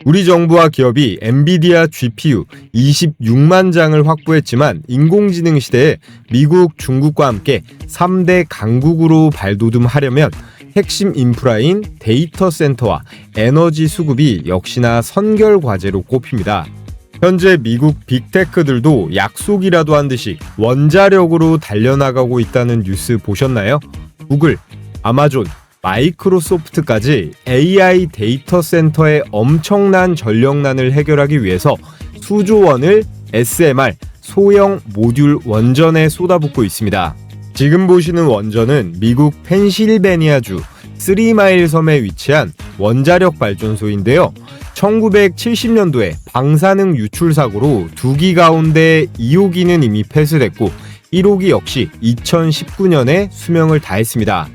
우리 정부와 기업이 엔비디아 GPU 26만 장을 확보했지만 인공지능 시대에 미국, 중국과 함께 3대 강국으로 발돋움하려면 핵심 인프라인 데이터 센터와 에너지 수급이 역시나 선결 과제로 꼽힙니다. 현재 미국 빅테크들도 약속이라도 한 듯이 원자력으로 달려나가고 있다는 뉴스 보셨나요? 구글, 아마존, 마이크로소프트까지 AI 데이터 센터의 엄청난 전력난을 해결하기 위해서 수조 원을 SMR, 소형 모듈 원전에 쏟아붓고 있습니다. 지금 보시는 원전은 미국 펜실베니아주 3마일 섬에 위치한 원자력 발전소인데요. 1970년도에 방사능 유출 사고로 2기 가운데 2호기는 이미 폐쇄됐고 1호기 역시 2019년에 수명을 다했습니다.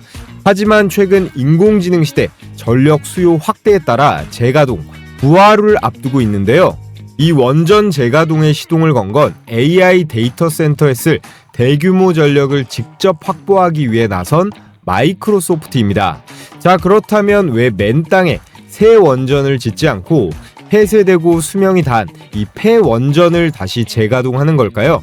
하지만 최근 인공지능 시대 전력 수요 확대에 따라 재가동, 부하를 앞두고 있는데요. 이 원전 재가동에 시동을 건 건 AI 데이터 센터에 쓸 대규모 전력을 직접 확보하기 위해 나선 마이크로소프트입니다. 자, 그렇다면 왜 맨 땅에 새 원전을 짓지 않고 폐쇄되고 수명이 다한 이 폐원전을 다시 재가동하는 걸까요?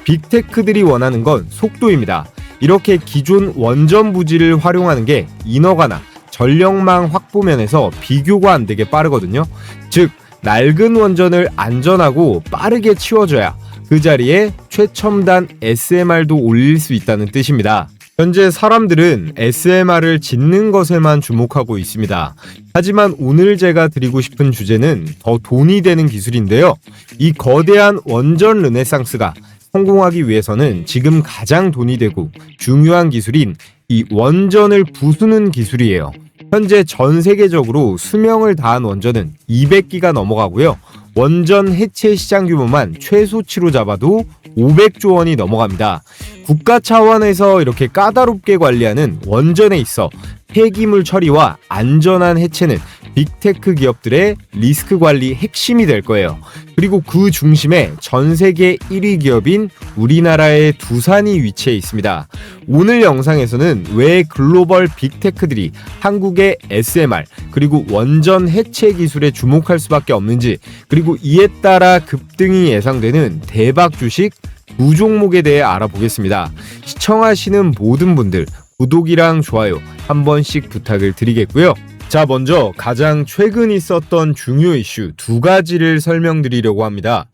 빅테크들이 원하는 건 속도입니다. 이렇게 기존 원전 부지를 활용하는 게 인허가나 전력망 확보 면에서 비교가 안 되게 빠르거든요. 즉, 낡은 원전을 안전하고 빠르게 치워줘야 그 자리에 최첨단 SMR도 올릴 수 있다는 뜻입니다. 현재 사람들은 SMR을 짓는 것에만 주목하고 있습니다. 하지만 오늘 제가 드리고 싶은 주제는 더 돈이 되는 기술인데요. 이 거대한 원전 르네상스가 성공하기 위해서는 지금 가장 돈이 되고 중요한 기술인 이 원전을 부수는 기술이에요. 현재 전 세계적으로 수명을 다한 원전은 200기가 넘어가고요. 원전 해체 시장 규모만 최소치로 잡아도 500조 원이 넘어갑니다. 국가 차원에서 이렇게 까다롭게 관리하는 원전에 있어 폐기물 처리와 안전한 해체는 빅테크 기업들의 리스크 관리 핵심이 될 거예요. 그리고 그 중심에 전 세계 1위 기업인 우리나라의 두산이 위치해 있습니다. 오늘 영상에서는 왜 글로벌 빅테크들이 한국의 SMR 그리고 원전 해체 기술에 주목할 수밖에 없는지, 그리고 이에 따라 급등이 예상되는 대박 주식 두 종목에 대해 알아보겠습니다. 시청하시는 모든 분들 구독이랑 좋아요 한 번씩 부탁을 드리겠고요. 자, 먼저 가장 최근 있었던 중요 이슈 두 가지를 설명드리려고 합니다.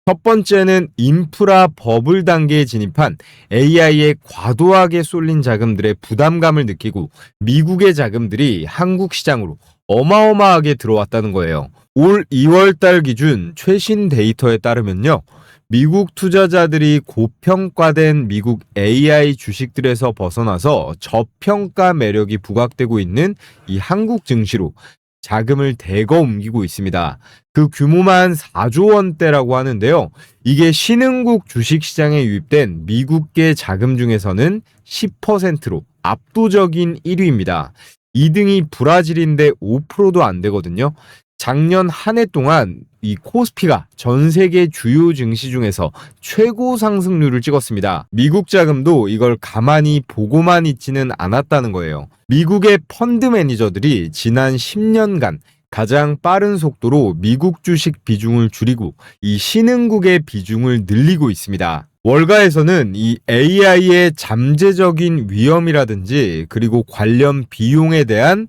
첫 번째는 인프라 버블 단계에 진입한 AI에 과도하게 쏠린 자금들의 부담감을 느끼고 미국의 자금들이 한국 시장으로 어마어마하게 들어왔다는 거예요. 올 2월달 기준 최신 데이터에 따르면요, 미국 투자자들이 고평가된 미국 AI 주식들에서 벗어나서 저평가 매력이 부각되고 있는 이 한국 증시로 자금을 대거 옮기고 있습니다. 그 규모만 4조 원대라고 하는데요. 이게 신흥국 주식시장에 유입된 미국계 자금 중에서는 10%로 압도적인 1위입니다. 2등이 브라질인데 5%도 안 되거든요. 작년 한 해 동안 이 코스피가 전 세계 주요 증시 중에서 최고 상승률을 찍었습니다. 미국 자금도 이걸 가만히 보고만 있지는 않았다는 거예요. 미국의 펀드 매니저들이 지난 10년간 가장 빠른 속도로 미국 주식 비중을 줄이고 이 신흥국의 비중을 늘리고 있습니다. 월가에서는 이 AI의 잠재적인 위험이라든지 그리고 관련 비용에 대한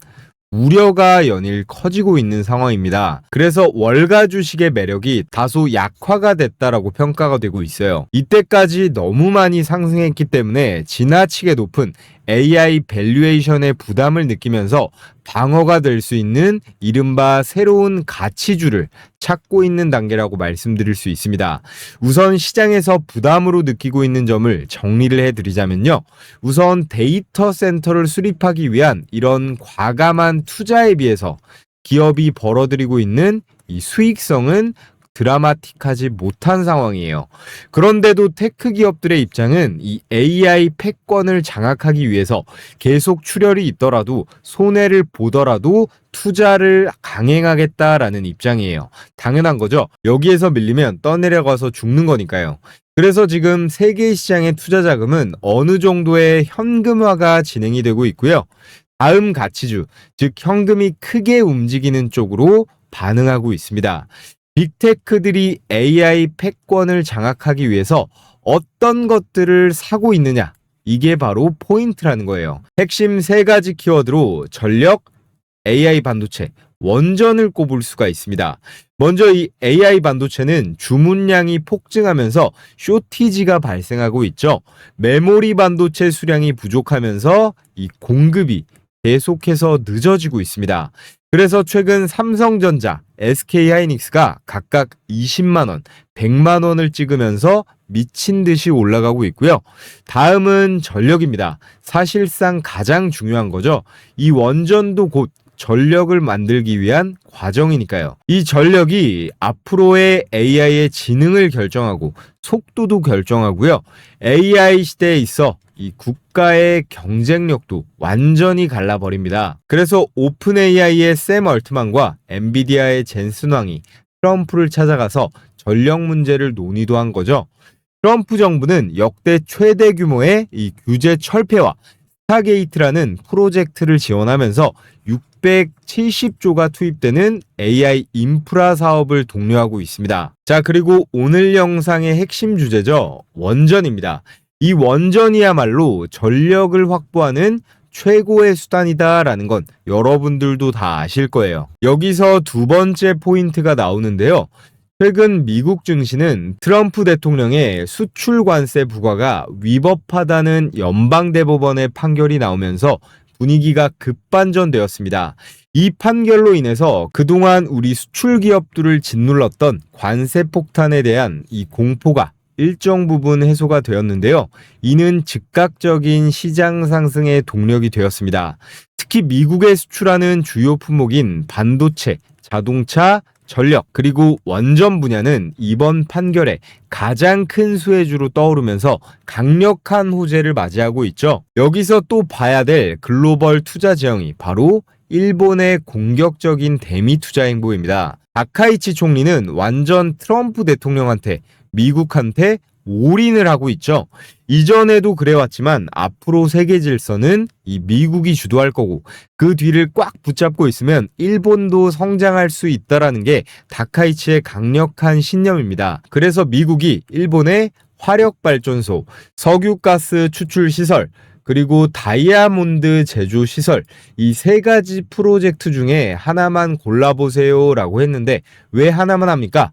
우려가 연일 커지고 있는 상황입니다. 그래서 월가 주식의 매력이 다소 약화가 됐다라고 평가가 되고 있어요. 이때까지 너무 많이 상승했기 때문에 지나치게 높은 AI 밸류에이션의 부담을 느끼면서 방어가 될 수 있는 이른바 새로운 가치주를 찾고 있는 단계라고 말씀드릴 수 있습니다. 우선 시장에서 부담으로 느끼고 있는 점을 정리를 해드리자면요. 우선 데이터 센터를 수립하기 위한 이런 과감한 투자에 비해서 기업이 벌어들이고 있는 이 수익성은 드라마틱하지 못한 상황이에요. 그런데도 테크 기업들의 입장은 이 AI 패권을 장악하기 위해서 계속 출혈이 있더라도 손해를 보더라도 투자를 강행하겠다라는 입장이에요. 당연한 거죠. 여기에서 밀리면 떠내려가서 죽는 거니까요. 그래서 지금 세계 시장의 투자 자금은 어느 정도의 현금화가 진행이 되고 있고요. 다음 가치주, 즉 현금이 크게 움직이는 쪽으로 반응하고 있습니다. 빅테크들이 AI 패권을 장악하기 위해서 어떤 것들을 사고 있느냐? 이게 바로 포인트라는 거예요. 핵심 세 가지 키워드로 전력, AI 반도체, 원전을 꼽을 수가 있습니다. 먼저 이 AI 반도체는 주문량이 폭증하면서 쇼티지가 발생하고 있죠. 메모리 반도체 수량이 부족하면서 이 공급이 계속해서 늦어지고 있습니다. 그래서 최근 삼성전자, SK하이닉스가 각각 20만 원, 100만 원을 찍으면서 미친 듯이 올라가고 있고요. 다음은 전력입니다. 사실상 가장 중요한 거죠. 이 원전도 곧 전력을 만들기 위한 과정이니까요. 이 전력이 앞으로의 AI의 지능을 결정하고 속도도 결정하고요. AI 시대에 있어 이 국가의 경쟁력도 완전히 갈라버립니다. 그래서 오픈 AI의 샘 얼트만과 엔비디아의 젠슨 왕이 트럼프를 찾아가서 전력 문제를 논의도 한 거죠. 트럼프 정부는 역대 최대 규모의 이 규제 철폐와 스타게이트라는 프로젝트를 지원하면서 670조가 투입되는 AI 인프라 사업을 독려하고 있습니다. 자, 그리고 오늘 영상의 핵심 주제죠. 원전입니다. 이 원전이야말로 전력을 확보하는 최고의 수단이다라는 건 여러분들도 다 아실 거예요. 여기서 두 번째 포인트가 나오는데요. 최근 미국 증시는 트럼프 대통령의 수출 관세 부과가 위법하다는 연방대법원의 판결이 나오면서 분위기가 급반전되었습니다. 이 판결로 인해서 그동안 우리 수출 기업들을 짓눌렀던 관세 폭탄에 대한 이 공포가 일정 부분 해소가 되었는데요. 이는 즉각적인 시장 상승의 동력이 되었습니다. 특히 미국에 수출하는 주요 품목인 반도체, 자동차, 전력, 그리고 원전 분야는 이번 판결에 가장 큰 수혜주로 떠오르면서 강력한 호재를 맞이하고 있죠. 여기서 또 봐야 될 글로벌 투자 지형이 바로 일본의 공격적인 대미 투자 행보입니다. 다카이치 총리는 완전 트럼프 대통령한테 미국한테 올인을 하고 있죠. 이전에도 그래왔지만 앞으로 세계 질서는 이 미국이 주도할 거고 그 뒤를 꽉 붙잡고 있으면 일본도 성장할 수 있다라는 게 다카이치의 강력한 신념입니다. 그래서 미국이 일본의 화력발전소, 석유가스 추출 시설, 그리고 다이아몬드 제조 시설 이 세 가지 프로젝트 중에 하나만 골라보세요 라고 했는데 왜 하나만 합니까?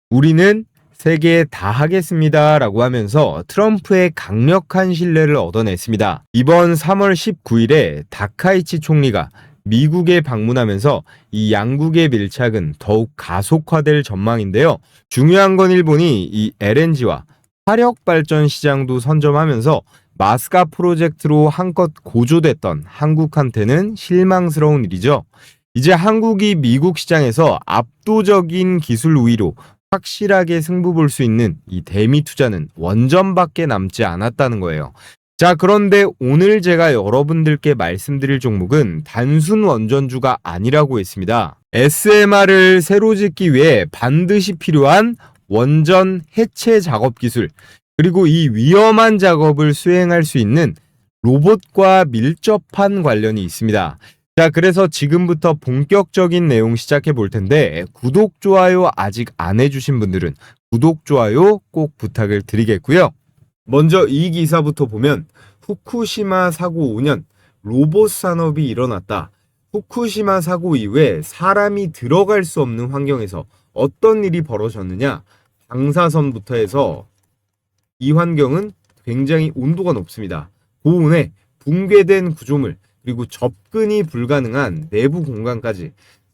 우리는 세 개 다 하겠습니다 라고 하면서 트럼프의 강력한 신뢰를 얻어냈습니다. 이번 3월 19일에 다카이치 총리가 미국에 방문하면서 이 양국의 밀착은 더욱 가속화될 전망인데요. 중요한 건 일본이 이 LNG와 화력발전 시장도 선점하면서 마스카 프로젝트로 한껏 고조됐던 한국한테는 실망스러운 일이죠. 이제 한국이 미국 시장에서 압도적인 기술 우위로 확실하게 승부 볼 수 있는 이 대미 투자는 원전밖에 남지 않았다는 거예요. 자, 그런데 오늘 제가 여러분들께 말씀드릴 종목은 단순 원전주가 아니라고 했습니다. SMR을 새로 짓기 위해 반드시 필요한 원전 해체 작업 기술, 그리고 이 위험한 작업을 수행할 수 있는 로봇과 밀접한 관련이 있습니다. 자, 그래서 지금부터 본격적인 내용 시작해 볼 텐데 구독, 좋아요 아직 안 해주신 분들은 구독, 좋아요 꼭 부탁을 드리겠고요. 먼저 이 기사부터 보면 후쿠시마 사고 5년 로봇 산업이 일어났다. 후쿠시마 사고 이후에 사람이 들어갈 수 없는 환경에서 어떤 일이 벌어졌느냐. 방사선부터 해서 이 환경은 굉장히 온도가 높습니다. 고온에 붕괴된 구조물, 그리고 접근이 불가능한 내부 공간까지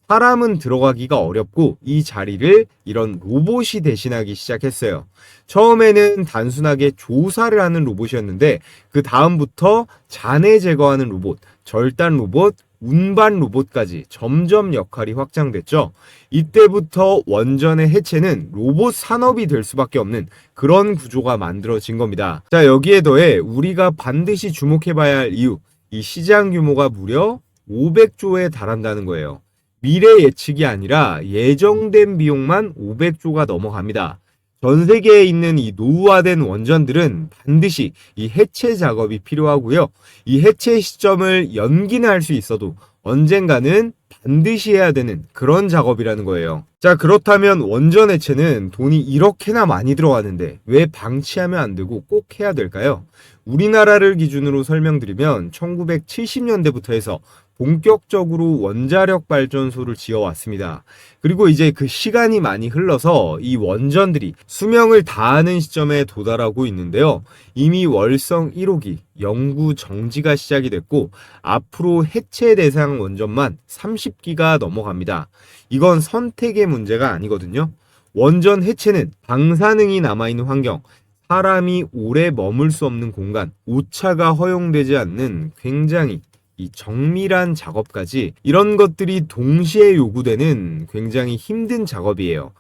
사람은 들어가기가 어렵고 이 자리를 이런 로봇이 대신하기 시작했어요. 처음에는 단순하게 조사를 하는 로봇이었는데 그 다음부터 잔해 제거하는 로봇, 절단 로봇, 운반 로봇까지 점점 역할이 확장됐죠. 이때부터 원전의 해체는 로봇 산업이 될 수밖에 없는 그런 구조가 만들어진 겁니다. 자, 여기에 더해 우리가 반드시 주목해봐야 할 이유, 이 시장 규모가 무려 500조에 달한다는 거예요. 미래 예측이 아니라 예정된 비용만 500조가 넘어갑니다. 전 세계에 있는 이 노후화된 원전들은 반드시 이 해체 작업이 필요하고요. 이 해체 시점을 연기는 할 수 있어도 언젠가는 반드시 해야 되는 그런 작업이라는 거예요. 자, 그렇다면 원전 해체는 돈이 이렇게나 많이 들어가는데 왜 방치하면 안 되고 꼭 해야 될까요? 우리나라를 기준으로 설명드리면 1970년대부터 해서 본격적으로 원자력 발전소를 지어왔습니다. 그리고 이제 그 시간이 많이 흘러서 이 원전들이 수명을 다하는 시점에 도달하고 있는데요. 이미 월성 1호기 연구 정지가 시작이 됐고 앞으로 해체 대상 원전만 30기가 넘어갑니다. 이건 선택의 문제가 아니거든요. 원전 해체는 방사능이 남아있는 환경, 사람이 오래 머물 수 없는 공간, 오차가 허용되지 않는 굉장히 이 정밀한 작업까지 이런 것들이 동시에 요구되는 굉장히 힘든 작업이에요.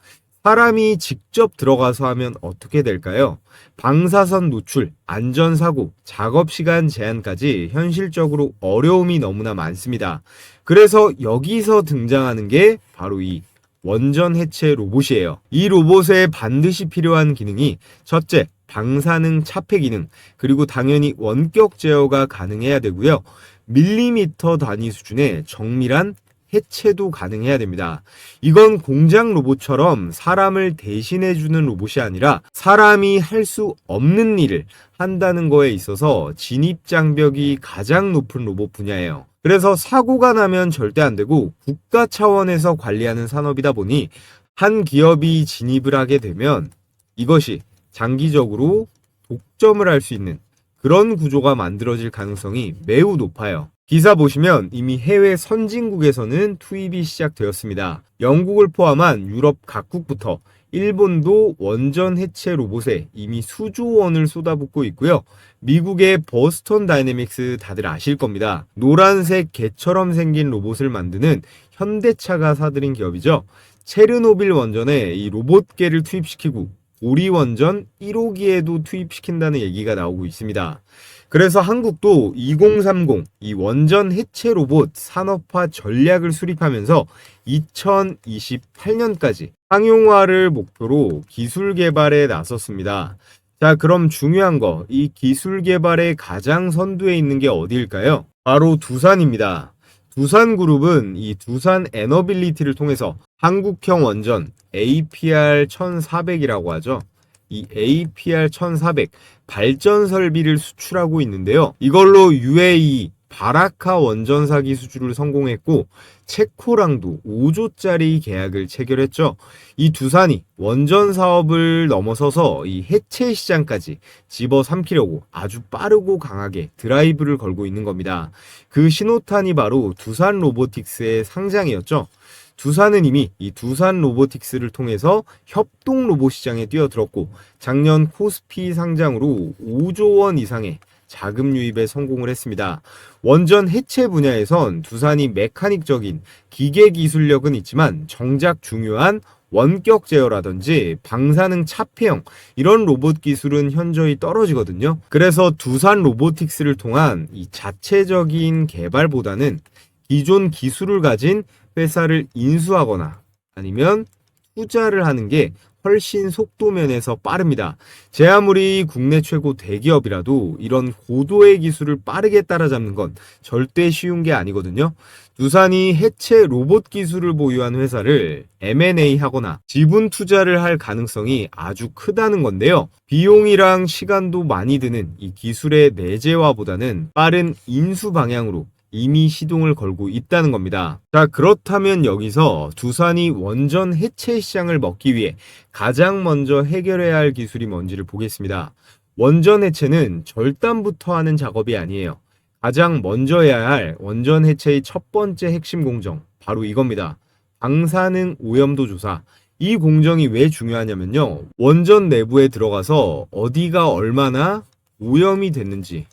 사람이 직접 들어가서 하면 어떻게 될까요? 방사선 노출, 안전사고, 작업시간 제한까지 현실적으로 어려움이 너무나 많습니다. 그래서 여기서 등장하는 게 바로 이 원전 해체 로봇이에요. 이 로봇에 반드시 필요한 기능이 첫째, 방사능 차폐 기능, 그리고 당연히 원격 제어가 가능해야 되고요. 밀리미터 단위 수준의 정밀한 해체도 가능해야 됩니다. 이건 공장 로봇처럼 사람을 대신해주는 로봇이 아니라 사람이 할 수 없는 일을 한다는 거에 있어서 진입장벽이 가장 높은 로봇 분야예요. 그래서 사고가 나면 절대 안 되고 국가 차원에서 관리하는 산업이다 보니 한 기업이 진입을 하게 되면 이것이 장기적으로 독점을 할 수 있는 그런 구조가 만들어질 가능성이 매우 높아요. 기사 보시면 이미 해외 선진국에서는 투입이 시작되었습니다. 영국을 포함한 유럽 각국부터 일본도 원전 해체 로봇에 이미 수조 원을 쏟아붓고 있고요. 미국의 버스턴 다이내믹스 다들 아실 겁니다. 노란색 개처럼 생긴 로봇을 만드는 현대차가 사들인 기업이죠. 체르노빌 원전에 이 로봇계를 투입시키고 우리 원전 1호기에도 투입시킨다는 얘기가 나오고 있습니다. 그래서 한국도 2030 이 원전 해체 로봇 산업화 전략을 수립하면서 2028년까지 상용화를 목표로 기술 개발에 나섰습니다. 자, 그럼 중요한 거, 이 기술 개발의 가장 선두에 있는 게 어디일까요? 바로 두산입니다. 두산그룹은 이 두산 에너빌리티를 통해서 한국형 원전 APR 1400이라고 하죠. 이 APR 1400 발전 설비를 수출하고 있는데요. 이걸로 UAE 바라카 원전사 기수주를 성공했고 체코랑도 5조짜리 계약을 체결했죠. 이 두산이 원전 사업을 넘어서서 이 해체 시장까지 집어삼키려고 아주 빠르고 강하게 드라이브를 걸고 있는 겁니다. 그 신호탄이 바로 두산 로보틱스의 상장이었죠. 두산은 이미 이 두산 로보틱스를 통해서 협동 로봇 시장에 뛰어들었고 작년 코스피 상장으로 5조 원 이상의 자금 유입에 성공을 했습니다. 원전 해체 분야에선 두산이 메카닉적인 기계 기술력은 있지만 정작 중요한 원격 제어라든지 방사능 차폐형 이런 로봇 기술은 현저히 떨어지거든요. 그래서 두산 로보틱스를 통한 이 자체적인 개발보다는 기존 기술을 가진 회사를 인수하거나 아니면 투자를 하는 게 훨씬 속도 면에서 빠릅니다. 제 아무리 국내 최고 대기업이라도 이런 고도의 기술을 빠르게 따라잡는 건 절대 쉬운 게 아니거든요. 두산이 해체 로봇 기술을 보유한 회사를 M&A 하거나 지분 투자를 할 가능성이 아주 크다는 건데요. 비용이랑 시간도 많이 드는 이 기술의 내재화보다는 빠른 인수 방향으로 이미 시동을 걸고 있다는 겁니다. 자, 그렇다면 여기서 두산이 원전 해체 시장을 먹기 위해 가장 먼저 해결해야 할 기술이 뭔지를 보겠습니다. 원전 해체는 절단부터 하는 작업이 아니에요. 가장 먼저 해야 할 원전 해체의 첫 번째 핵심 공정, 바로 이겁니다. 방사능 오염도 조사. 이 공정이 왜 중요하냐면요. 원전 내부에 들어가서 어디가 얼마나 오염이 됐는지,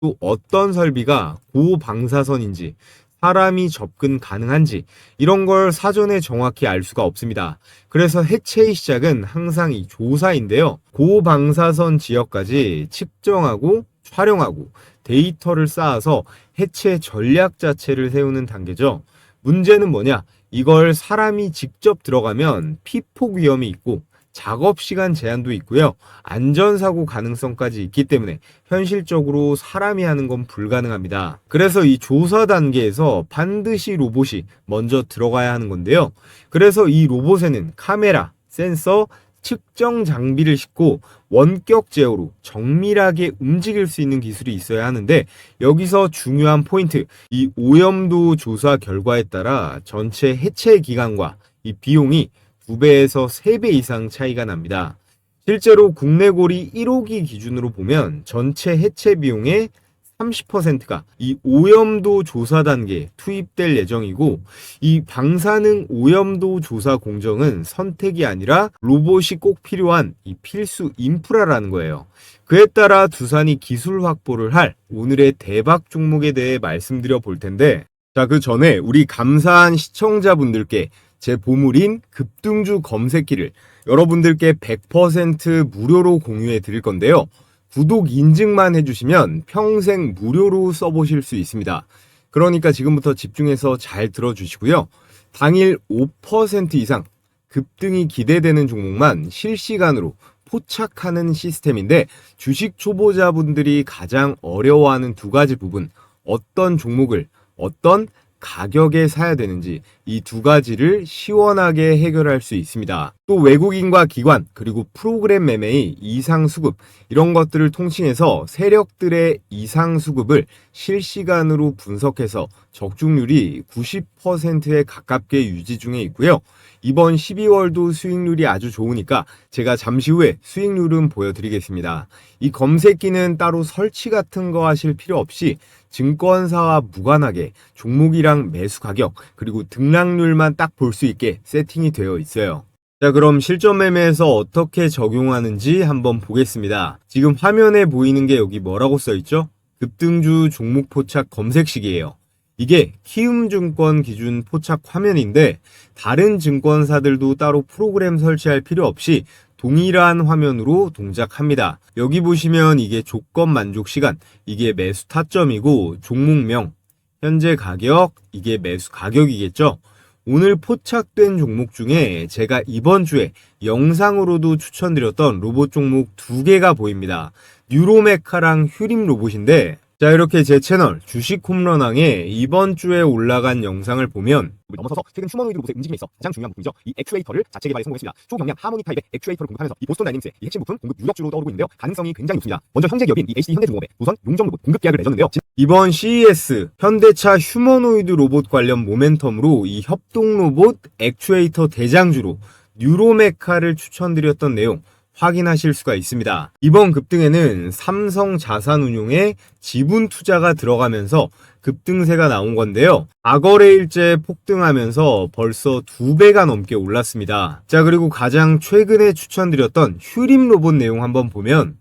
또 어떤 설비가 고방사선인지, 사람이 접근 가능한지 이런 걸 사전에 정확히 알 수가 없습니다. 그래서 해체의 시작은 항상 이 조사인데요. 고방사선 지역까지 측정하고 촬영하고 데이터를 쌓아서 해체 전략 자체를 세우는 단계죠. 문제는 뭐냐? 이걸 사람이 직접 들어가면 피폭 위험이 있고 작업 시간 제한도 있고요. 안전사고 가능성까지 있기 때문에 현실적으로 사람이 하는 건 불가능합니다. 그래서 이 조사 단계에서 반드시 로봇이 먼저 들어가야 하는 건데요. 그래서 이 로봇에는 카메라, 센서, 측정 장비를 싣고 원격 제어로 정밀하게 움직일 수 있는 기술이 있어야 하는데, 여기서 중요한 포인트, 이 오염도 조사 결과에 따라 전체 해체 기간과 이 비용이 2배에서 3배 이상 차이가 납니다. 실제로 국내 고리 1호기 기준으로 보면 전체 해체 비용의 30%가 이 오염도 조사 단계에 투입될 예정이고, 이 방사능 오염도 조사 공정은 선택이 아니라 로봇이 꼭 필요한 이 필수 인프라라는 거예요. 그에 따라 두산이 기술 확보를 할 오늘의 대박 종목에 대해 말씀드려 볼 텐데, 자, 그 전에 우리 감사한 시청자분들께 제 보물인 급등주 검색기를 여러분들께 100% 무료로 공유해 드릴 건데요. 구독 인증만 해주시면 평생 무료로 써보실 수 있습니다. 그러니까 지금부터 집중해서 잘 들어주시고요. 당일 5% 이상 급등이 기대되는 종목만 실시간으로 포착하는 시스템인데, 주식 초보자분들이 가장 어려워하는 두 가지 부분, 어떤 종목을 어떤 가격에 사야 되는지, 이 두 가지를 시원하게 해결할 수 있습니다. 또 외국인과 기관, 그리고 프로그램 매매의 이상 수급, 이런 것들을 통칭해서 세력들의 이상 수급을 실시간으로 분석해서 적중률이 90%에 가깝게 유지 중에 있고요. 이번 12월도 수익률이 아주 좋으니까 제가 잠시 후에 수익률은 보여드리겠습니다. 이 검색기는 따로 설치 같은 거 하실 필요 없이 증권사와 무관하게 종목이랑 매수 가격, 그리고 등락률만 딱 볼 수 있게 세팅이 되어 있어요. 자, 그럼 실전 매매에서 어떻게 적용하는지 한번 보겠습니다. 지금 화면에 보이는 게 여기 뭐라고 써있죠? 급등주 종목 포착 검색식이에요. 이게 키움증권 기준 포착 화면인데, 다른 증권사들도 따로 프로그램 설치할 필요 없이 동일한 화면으로 동작합니다. 여기 보시면 이게 조건 만족 시간, 이게 매수 타점이고, 종목명, 현재 가격, 이게 매수 가격이겠죠. 오늘 포착된 종목 중에 제가 이번 주에 영상으로도 추천드렸던 로봇 종목 2개가 보입니다. 뉴로메카랑 휴림 로봇인데, 자, 이렇게 제 채널 주식 홈런왕에 이번 주에 올라간 영상을 보면 넘어서서 최근 휴머노이드 로봇의 움직임에 있어 가장 중요한 부분이죠. 이 액추에이터를 자체 개발에 성공했습니다. 초경량 하모니 타입의 액추에이터를 공급하면서 이 보스턴 다이내믹스의 이 핵심 부품 공급 유력주로 떠오르고 있는데요. 가능성이 굉장히 높습니다. 먼저 현재 기업인 이 HD 현대중공업의 우선 용정 로봇 공급 계약을 맺었는데요. 이번 CES 현대차 휴머노이드 로봇 관련 모멘텀으로 이 협동 로봇 액추에이터 대장주로 뉴로메카를 추천드렸던 내용 확인하실 수가 있습니다. 이번 급등에는 삼성 자산운용의 지분 투자가 들어가면서 급등세가 나온 건데요. 과거래일째 폭등하면서 벌써 2배가 넘게 올랐습니다. 자, 그리고 가장 최근에 추천드렸던 휴림 로봇 내용 한번 보면,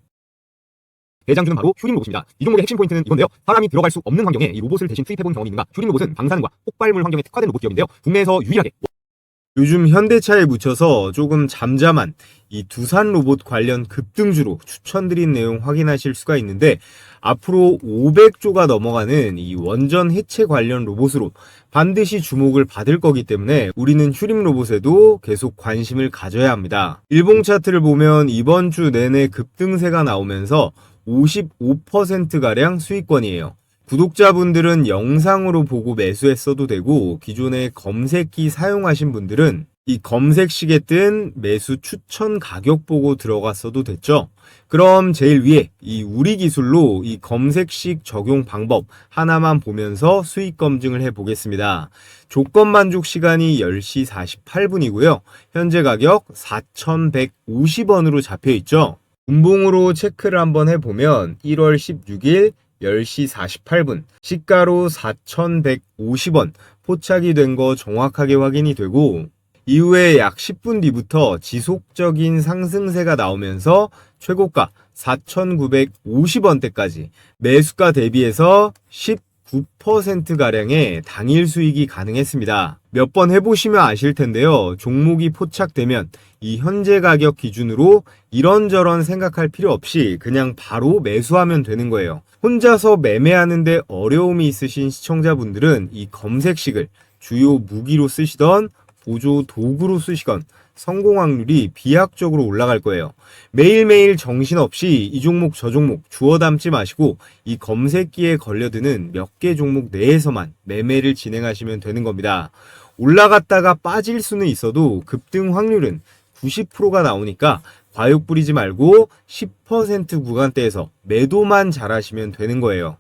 대장주는 바로 휴림 로봇입니다. 이 종목의 핵심 포인트는 이건데요. 사람이 들어갈 수 없는 환경에 이 로봇을 대신 투입해본 경험이 있는가? 휴림 로봇은 방사능과 폭발물 환경에 특화된 로봇 기업인데요. 국내에서 유일하게 요즘 현대차에 묻혀서 조금 잠잠한 이 두산 로봇 관련 급등주로 추천드린 내용 확인하실 수가 있는데, 앞으로 500조가 넘어가는 이 원전 해체 관련 로봇으로 반드시 주목을 받을 거기 때문에 우리는 휴림 로봇에도 계속 관심을 가져야 합니다. 일봉 차트를 보면 이번 주 내내 급등세가 나오면서 55%가량 수익권이에요. 구독자분들은 영상으로 보고 매수했어도 되고, 기존에 검색기 사용하신 분들은 이 검색식에 뜬 매수 추천 가격 보고 들어갔어도 됐죠. 그럼 제일 위에 이 우리 기술로 이 검색식 적용 방법 하나만 보면서 수익 검증을 해 보겠습니다. 조건 만족 시간이 10시 48분이고요. 현재 가격 4,150원으로 잡혀 있죠. 분봉으로 체크를 한번 해보면 1월 16일 10시 48분 시가로 4,150원 포착이 된 거 정확하게 확인이 되고, 이후에 약 10분 뒤부터 지속적인 상승세가 나오면서 최고가 4,950원대까지 매수가 대비해서 19%가량의 당일 수익이 가능했습니다. 몇 번 해보시면 아실 텐데요. 종목이 포착되면 이 현재 가격 기준으로 이런저런 생각할 필요 없이 그냥 바로 매수하면 되는 거예요. 혼자서 매매하는데 어려움이 있으신 시청자분들은 이 검색식을 주요 무기로 쓰시던 보조 도구로 쓰시건 성공 확률이 비약적으로 올라갈 거예요. 매일매일 정신없이 이 종목 저 종목 주워 담지 마시고 이 검색기에 걸려드는 몇 개 종목 내에서만 매매를 진행하시면 되는 겁니다. 올라갔다가 빠질 수는 있어도 급등 확률은 90%가 나오니까 과욕 부리지 말고 10% 구간대에서 매도만 잘하시면 되는 거예요.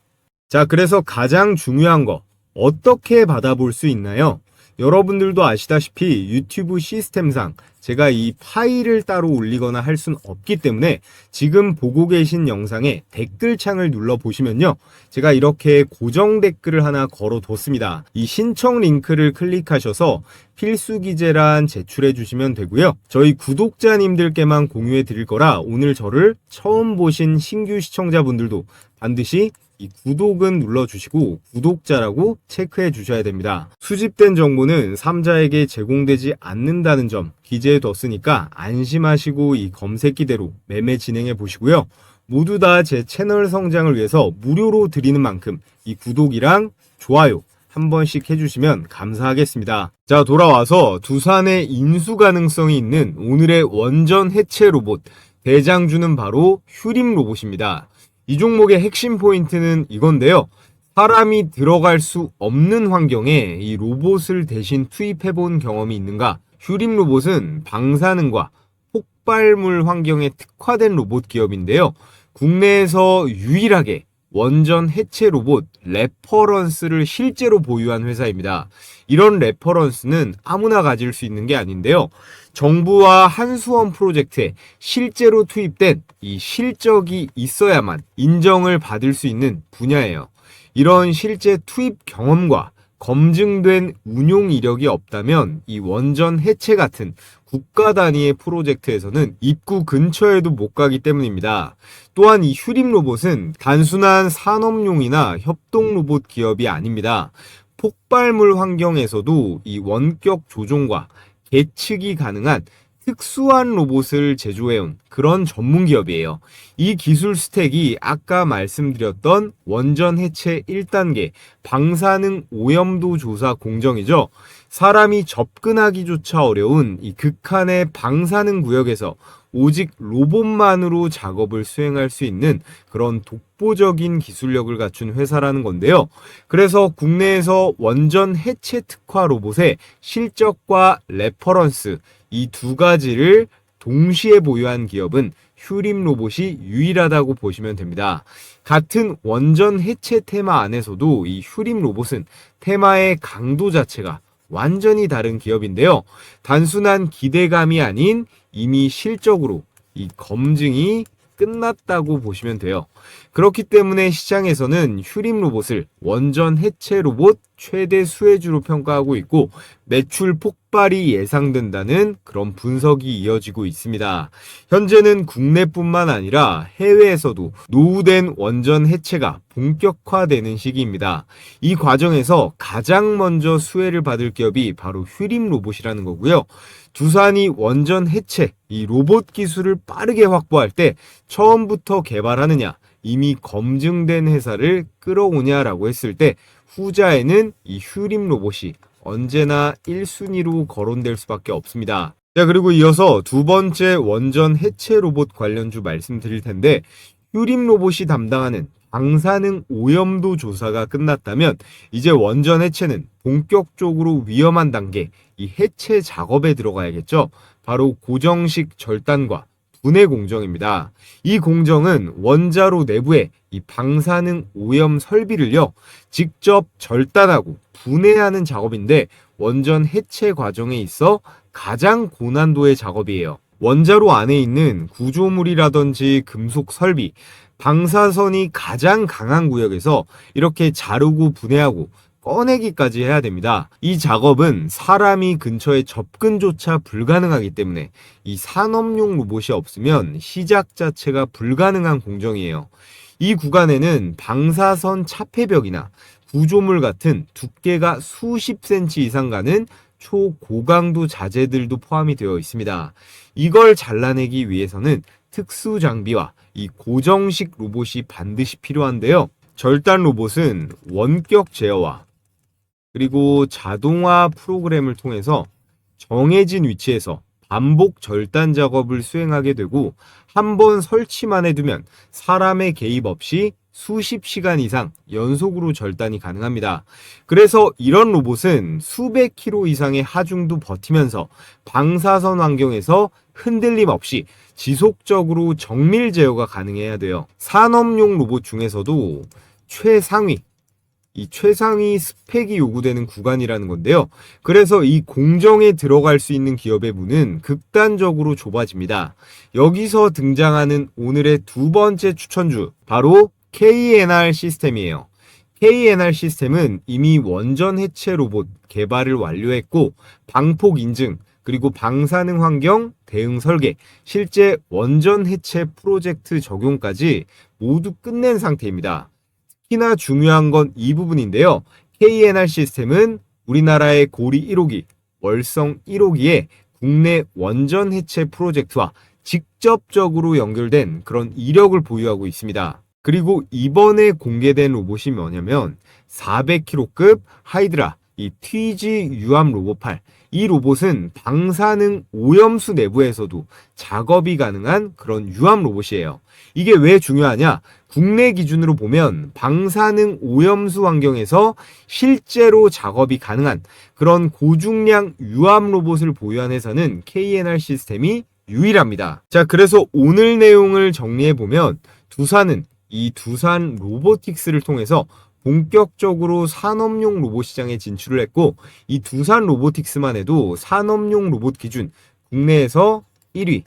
자, 그래서 가장 중요한 거 어떻게 받아볼 수 있나요? 여러분들도 아시다시피 유튜브 시스템상 제가 이 파일을 따로 올리거나 할 수는 없기 때문에 지금 보고 계신 영상에 댓글창을 눌러보시면요. 제가 이렇게 고정 댓글을 하나 걸어뒀습니다. 이 신청 링크를 클릭하셔서 필수 기재란 제출해 주시면 되고요. 저희 구독자님들께만 공유해 드릴 거라 오늘 저를 처음 보신 신규 시청자분들도 반드시 이 구독은 눌러주시고 구독자라고 체크해 주셔야 됩니다. 수집된 정보는 3자에게 제공되지 않는다는 점 기재해 뒀으니까 안심하시고 이 검색기대로 매매 진행해 보시고요. 모두 다 제 채널 성장을 위해서 무료로 드리는 만큼 이 구독이랑 좋아요 한 번씩 해주시면 감사하겠습니다. 자, 돌아와서 두산의 인수 가능성이 있는 오늘의 원전 해체 로봇 대장주는 바로 휴림 로봇입니다. 이 종목의 핵심 포인트는 이건데요. 사람이 들어갈 수 없는 환경에 이 로봇을 대신 투입해 본 경험이 있는가? 휴림 로봇은 방사능과 폭발물 환경에 특화된 로봇 기업인데요. 국내에서 유일하게 원전 해체 로봇 레퍼런스를 실제로 보유한 회사입니다. 이런 레퍼런스는 아무나 가질 수 있는 게 아닌데요. 정부와 한수원 프로젝트에 실제로 투입된 이 실적이 있어야만 인정을 받을 수 있는 분야예요. 이런 실제 투입 경험과 검증된 운용 이력이 없다면 이 원전 해체 같은 국가 단위의 프로젝트에서는 입구 근처에도 못 가기 때문입니다. 또한 이 휴림 로봇은 단순한 산업용이나 협동 로봇 기업이 아닙니다. 폭발물 환경에서도 이 원격 조종과 계측이 가능한 특수한 로봇을 제조해온 그런 전문 기업이에요. 이 기술 스택이 아까 말씀드렸던 원전 해체 1단계 방사능 오염도 조사 공정이죠. 사람이 접근하기조차 어려운 이 극한의 방사능 구역에서 오직 로봇만으로 작업을 수행할 수 있는 그런 독보적인 기술력을 갖춘 회사라는 건데요. 그래서 국내에서 원전 해체 특화 로봇의 실적과 레퍼런스 이 두 가지를 동시에 보유한 기업은 휴림 로봇이 유일하다고 보시면 됩니다. 같은 원전 해체 테마 안에서도 이 휴림 로봇은 테마의 강도 자체가 완전히 다른 기업인데요. 단순한 기대감이 아닌 이미 실적으로 이 검증이 끝났다고 보시면 돼요. 그렇기 때문에 시장에서는 휴림 로봇을 원전 해체 로봇 최대 수혜주로 평가하고 있고 매출 폭발이 예상된다는 그런 분석이 이어지고 있습니다. 현재는 국내뿐만 아니라 해외에서도 노후된 원전 해체가 본격화되는 시기입니다. 이 과정에서 가장 먼저 수혜를 받을 기업이 바로 휴림 로봇이라는 거고요. 두산이 원전 해체, 이 로봇 기술을 빠르게 확보할 때 처음부터 개발하느냐, 이미 검증된 회사를 끌어오냐라고 했을 때 후자에는 이 휴림 로봇이 언제나 1순위로 거론될 수밖에 없습니다. 자, 그리고 이어서 두 번째 원전 해체 로봇 관련주 말씀드릴 텐데 휴림 로봇이 담당하는 방사능 오염도 조사가 끝났다면 이제 원전 해체는 본격적으로 위험한 단계 이 해체 작업에 들어가야겠죠. 바로 고정식 절단과 분해 공정입니다. 이 공정은 원자로 내부에 이 방사능 오염 설비를요 직접 절단하고 분해하는 작업인데 원전 해체 과정에 있어 가장 고난도의 작업이에요. 원자로 안에 있는 구조물이라든지 금속 설비, 방사선이 가장 강한 구역에서 이렇게 자르고 분해하고 꺼내기까지 해야 됩니다. 이 작업은 사람이 근처에 접근조차 불가능하기 때문에 이 산업용 로봇이 없으면 시작 자체가 불가능한 공정이에요. 이 구간에는 방사선 차폐벽이나 구조물 같은 두께가 수십 센치 이상 가는 초고강도 자재들도 포함이 되어 있습니다. 이걸 잘라내기 위해서는 특수 장비와 이 고정식 로봇이 반드시 필요한데요. 절단 로봇은 원격 제어와 그리고 자동화 프로그램을 통해서 정해진 위치에서 반복 절단 작업을 수행하게 되고 한 번 설치만 해두면 사람의 개입 없이 수십 시간 이상 연속으로 절단이 가능합니다. 그래서 이런 로봇은 수백 킬로 이상의 하중도 버티면서 방사선 환경에서 흔들림 없이 지속적으로 정밀 제어가 가능해야 돼요. 산업용 로봇 중에서도 이 최상위 스펙이 요구되는 구간이라는 건데요. 그래서 이 공정에 들어갈 수 있는 기업의 문은 극단적으로 좁아집니다. 여기서 등장하는 오늘의 두 번째 추천주, 바로 KNR 시스템이에요. KNR 시스템은 이미 원전 해체 로봇 개발을 완료했고 방폭 인증, 그리고 방사능 환경 대응 설계, 실제 원전 해체 프로젝트 적용까지 모두 끝낸 상태입니다. 특히나 중요한 건 이 부분인데요. KNR 시스템은 우리나라의 고리 1호기, 월성 1호기의 국내 원전 해체 프로젝트와 직접적으로 연결된 그런 이력을 보유하고 있습니다. 그리고 이번에 공개된 로봇이 뭐냐면 400kg급 하이드라, 이 TG 유압 로봇8. 이 로봇은 방사능 오염수 내부에서도 작업이 가능한 그런 유압 로봇이에요. 이게 왜 중요하냐? 국내 기준으로 보면 방사능 오염수 환경에서 실제로 작업이 가능한 그런 고중량 유압 로봇을 보유한 회사는 KNR 시스템이 유일합니다. 자, 그래서 오늘 내용을 정리해보면 이 두산 로보틱스를 통해서 본격적으로 산업용 로봇 시장에 진출을 했고, 이 두산 로보틱스만 해도 산업용 로봇 기준 국내에서 1위,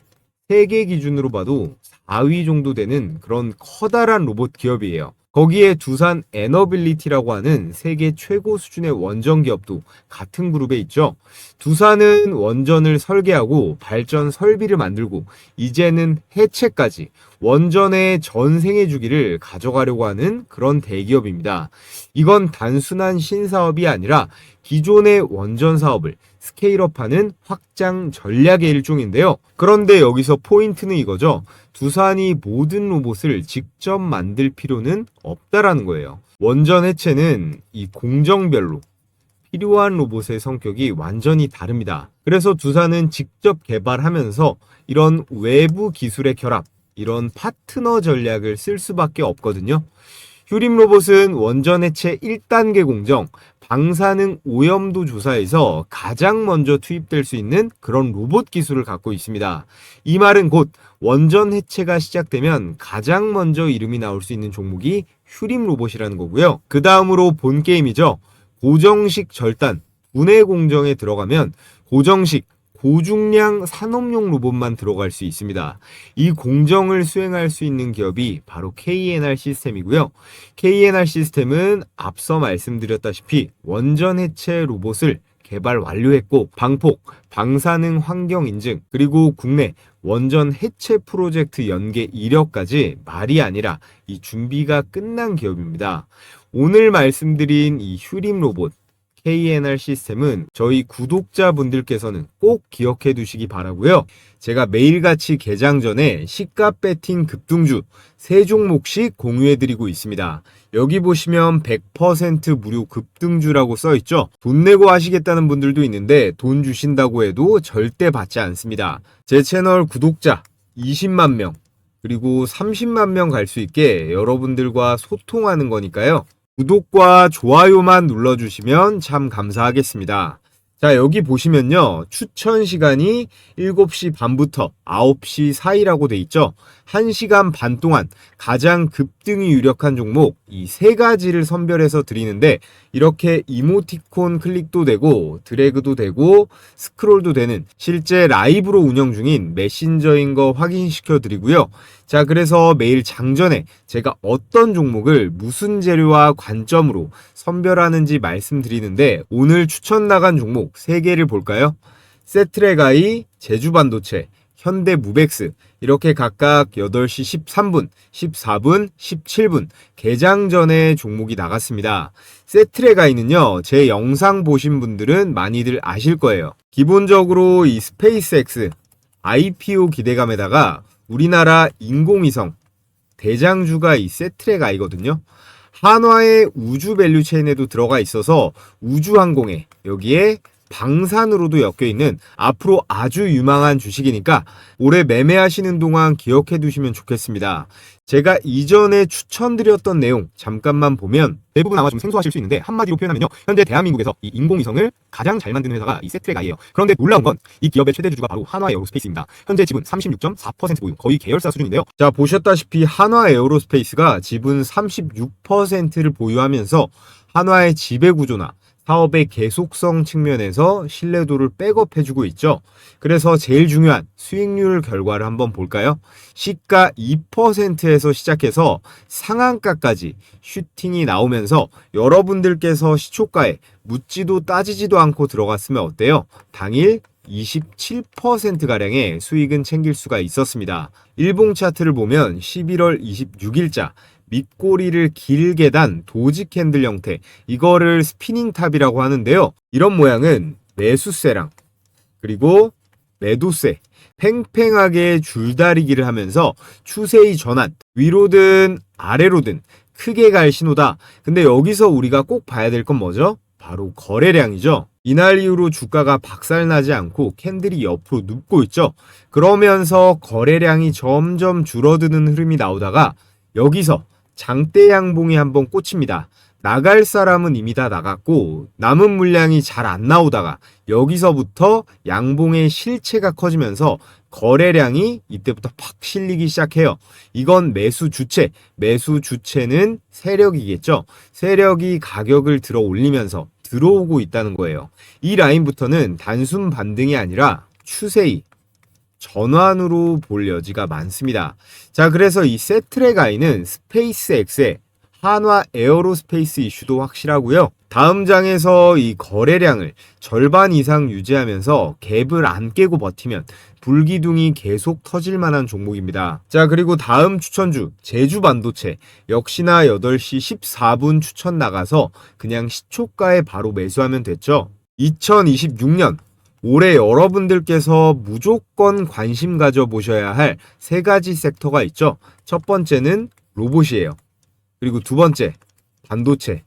세계 기준으로 봐도 4위 정도 되는 그런 커다란 로봇 기업이에요. 거기에 두산 에너빌리티라고 하는 세계 최고 수준의 원전 기업도 같은 그룹에 있죠. 두산은 원전을 설계하고 발전 설비를 만들고 이제는 해체까지 원전의 전생애 주기를 가져가려고 하는 그런 대기업입니다. 이건 단순한 신사업이 아니라 기존의 원전 사업을 스케일업하는 확장 전략의 일종인데요. 그런데 여기서 포인트는 이거죠. 두산이 모든 로봇을 직접 만들 필요는 없다라는 거예요. 원전 해체는 이 공정별로 필요한 로봇의 성격이 완전히 다릅니다. 그래서 두산은 직접 개발하면서 이런 외부 기술의 결합, 이런 파트너 전략을 쓸 수밖에 없거든요. 휴림 로봇은 원전 해체 1단계 공정, 방사능 오염도 조사에서 가장 먼저 투입될 수 있는 그런 로봇 기술을 갖고 있습니다. 이 말은 곧 원전 해체가 시작되면 가장 먼저 이름이 나올 수 있는 종목이 휴림 로봇이라는 거고요. 그 다음으로 본 게임이죠. 고정식 절단, 분해 공정에 들어가면 고정식 고중량 산업용 로봇만 들어갈 수 있습니다. 이 공정을 수행할 수 있는 기업이 바로 KNR 시스템이고요. KNR 시스템은 앞서 말씀드렸다시피 원전 해체 로봇을 개발 완료했고 방폭, 방사능 환경 인증, 그리고 국내 원전 해체 프로젝트 연계 이력까지 말이 아니라 이 준비가 끝난 기업입니다. 오늘 말씀드린 이 휴림 로봇 KNR 시스템은 저희 구독자분들께서는 꼭 기억해 두시기 바라고요. 제가 매일같이 개장 전에 시가 배팅 급등주 3종목씩 공유해 드리고 있습니다. 여기 보시면 100% 무료 급등주라고 써있죠. 돈 내고 하시겠다는 분들도 있는데 돈 주신다고 해도 절대 받지 않습니다. 제 채널 구독자 20만 명 그리고 30만 명 갈 수 있게 여러분들과 소통하는 거니까요. 구독과 좋아요만 눌러주시면 참 감사하겠습니다. 자, 여기 보시면요. 추천 시간이 7시 반부터 9시 사이라고 돼 있죠. 1시간 반 동안 가장 급등이 유력한 종목 이 3가지를 선별해서 드리는데 이렇게 이모티콘 클릭도 되고 드래그도 되고 스크롤도 되는 실제 라이브로 운영 중인 메신저인 거 확인시켜 드리고요. 자, 그래서 매일 장전에 제가 어떤 종목을 무슨 재료와 관점으로 선별하는지 말씀드리는데 오늘 추천 나간 종목 3개를 볼까요? 세트레가이, 제주반도체, 현대무벡스 이렇게 각각 8시 13분, 14분, 17분 개장 전에 종목이 나갔습니다. 세트레가이는요. 제 영상 보신 분들은 많이들 아실 거예요. 기본적으로 이 스페이스X IPO 기대감에다가 우리나라 인공위성 대장주가 이 세트레가이거든요. 한화의 우주 밸류체인에도 들어가 있어서 우주항공에 여기에 방산으로도 엮여있는 앞으로 아주 유망한 주식이니까 올해 매매하시는 동안 기억해 두시면 좋겠습니다. 제가 이전에 추천드렸던 내용 잠깐만 보면 대부분 아마 좀 생소하실 수 있는데 한마디로 표현하면요. 현재 대한민국에서 이 인공위성을 가장 잘 만드는 회사가 이 세트랙아이예요. 그런데 놀라운 건 이 기업의 최대 주주가 바로 한화에어로스페이스입니다. 현재 지분 36.4% 보유, 거의 계열사 수준인데요. 자, 보셨다시피 한화에어로스페이스가 지분 36%를 보유하면서 한화의 지배구조나 사업의 계속성 측면에서 신뢰도를 백업해주고 있죠. 그래서 제일 중요한 수익률 결과를 한번 볼까요? 시가 2%에서 시작해서 상한가까지 슈팅이 나오면서 여러분들께서 시초가에 묻지도 따지지도 않고 들어갔으면 어때요? 당일 27%가량의 수익은 챙길 수가 있었습니다. 일봉 차트를 보면 11월 26일자 밑꼬리를 길게 단 도지 캔들 형태, 이거를 스피닝 탑이라고 하는데요. 이런 모양은 매수세랑 그리고 매도세, 팽팽하게 줄다리기를 하면서 추세의 전환, 위로든 아래로든 크게 갈 신호다. 근데 여기서 우리가 꼭 봐야 될 건 뭐죠? 바로 거래량이죠. 이날 이후로 주가가 박살나지 않고 캔들이 옆으로 눕고 있죠. 그러면서 거래량이 점점 줄어드는 흐름이 나오다가 여기서 장대 양봉이 한번 꽂힙니다. 나갈 사람은 이미 다 나갔고 남은 물량이 잘 안 나오다가 여기서부터 양봉의 실체가 커지면서 거래량이 이때부터 팍 실리기 시작해요. 이건 매수 주체는 세력이겠죠. 세력이 가격을 들어 올리면서 들어오고 있다는 거예요. 이 라인부터는 단순 반등이 아니라 추세의 전환으로 볼 여지가 많습니다. 자, 그래서 이 세트랙아이는 스페이스X의 한화 에어로스페이스 이슈도 확실하고요. 다음 장에서 이 거래량을 절반 이상 유지하면서 갭을 안 깨고 버티면 불기둥이 계속 터질 만한 종목입니다. 자, 그리고 다음 추천주 제주반도체 역시나 8시 14분 추천 나가서 그냥 시초가에 바로 매수하면 됐죠. 2026년 올해 여러분들께서 무조건 관심 가져보셔야 할 세 가지 섹터가 있죠. 첫 번째는 로봇이에요. 그리고 두 번째, 반도체.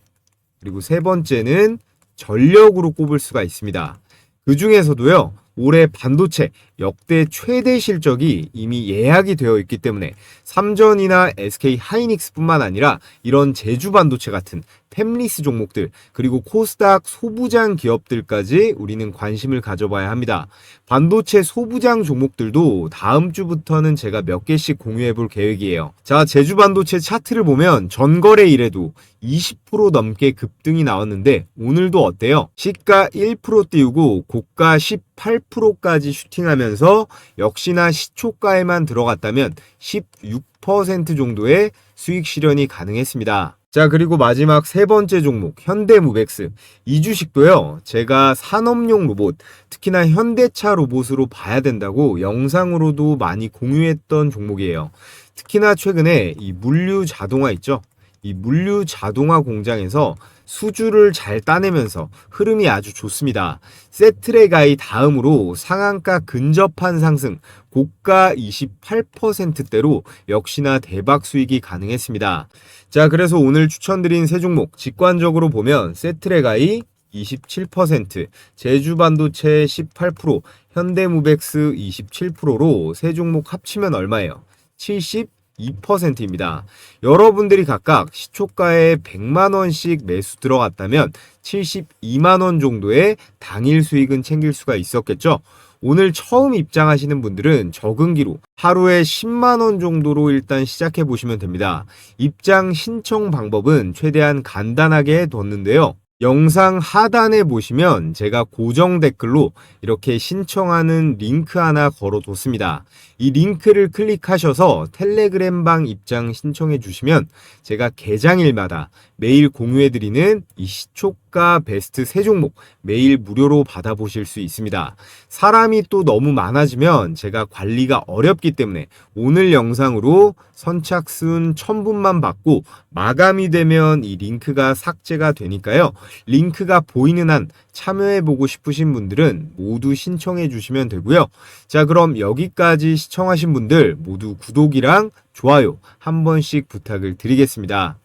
그리고 세 번째는 전력으로 꼽을 수가 있습니다. 그 중에서도요, 올해 반도체 역대 최대 실적이 이미 예약이 되어 있기 때문에 삼전이나 SK 하이닉스뿐만 아니라 이런 제주 반도체 같은 팹리스 종목들 그리고 코스닥 소부장 기업들까지 우리는 관심을 가져봐야 합니다. 반도체 소부장 종목들도 다음 주부터는 제가 몇 개씩 공유해 볼 계획이에요. 자, 제주 반도체 차트를 보면 전거래일에도 20% 넘게 급등이 나왔는데 오늘도 어때요? 시가 1% 띄우고 고가 18%까지 슈팅하면서 역시나 시초가에만 들어갔다면 16% 정도의 수익 실현이 가능했습니다. 자, 그리고 마지막 세 번째 종목 현대무벡스, 이 주식도요 제가 산업용 로봇, 특히나 현대차 로봇으로 봐야 된다고 영상으로도 많이 공유했던 종목이에요. 특히나 최근에 이 물류 자동화 있죠, 이 물류 자동화 공장에서 수주를 잘 따내면서 흐름이 아주 좋습니다. 세트랙아이 다음으로 상한가 근접한 상승, 고가 28%대로 역시나 대박 수익이 가능했습니다. 자, 그래서 오늘 추천드린 세 종목 직관적으로 보면 세트랙아이 27%, 제주반도체 18%, 현대무벡스 27%로 세 종목 합치면 얼마예요? 72%입니다. 여러분들이 각각 시초가에 100만원씩 매수 들어갔다면 72만원 정도의 당일 수익은 챙길 수가 있었겠죠. 오늘 처음 입장하시는 분들은 적응기로 하루에 10만원 정도로 일단 시작해 보시면 됩니다. 입장 신청 방법은 최대한 간단하게 뒀는데요. 영상 하단에 보시면 제가 고정 댓글로 이렇게 신청하는 링크 하나 걸어뒀습니다. 이 링크를 클릭하셔서 텔레그램방 입장 신청해 주시면 제가 개장일마다 매일 공유해드리는 이 시초가 베스트 세 종목 매일 무료로 받아보실 수 있습니다. 사람이 또 너무 많아지면 제가 관리가 어렵기 때문에 오늘 영상으로 선착순 1000분만 받고 마감이 되면 이 링크가 삭제가 되니까요. 링크가 보이는 한 참여해보고 싶으신 분들은 모두 신청해 주시면 되고요. 자, 그럼 여기까지 시청하신 분들 모두 구독이랑 좋아요 한 번씩 부탁을 드리겠습니다.